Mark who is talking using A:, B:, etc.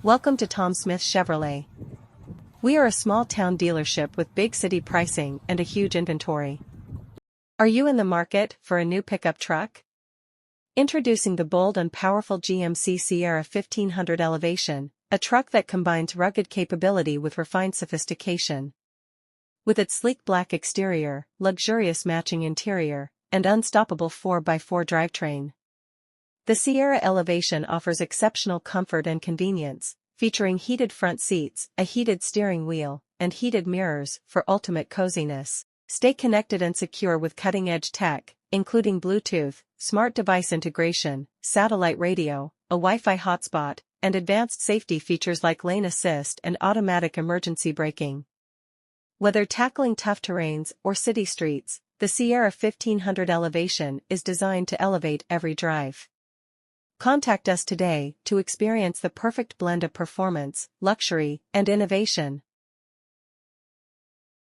A: Welcome to Tom Smith Chevrolet. We are a small-town dealership with big city pricing and a huge inventory. Are you in the market for a new pickup truck? Introducing the bold and powerful GMC Sierra 1500 Elevation, a truck that combines rugged capability with refined sophistication. With its sleek black exterior, luxurious matching interior, and unstoppable 4x4 drivetrain, the Sierra Elevation offers exceptional comfort and convenience, featuring heated front seats, a heated steering wheel, and heated mirrors for ultimate coziness. Stay connected and secure with cutting-edge tech, including Bluetooth, smart device integration, satellite radio, a Wi-Fi hotspot, and advanced safety features like lane assist and automatic emergency braking. Whether tackling tough terrains or city streets, the Sierra 1500 Elevation is designed to elevate every drive. Contact us today to experience the perfect blend of performance, luxury, and innovation.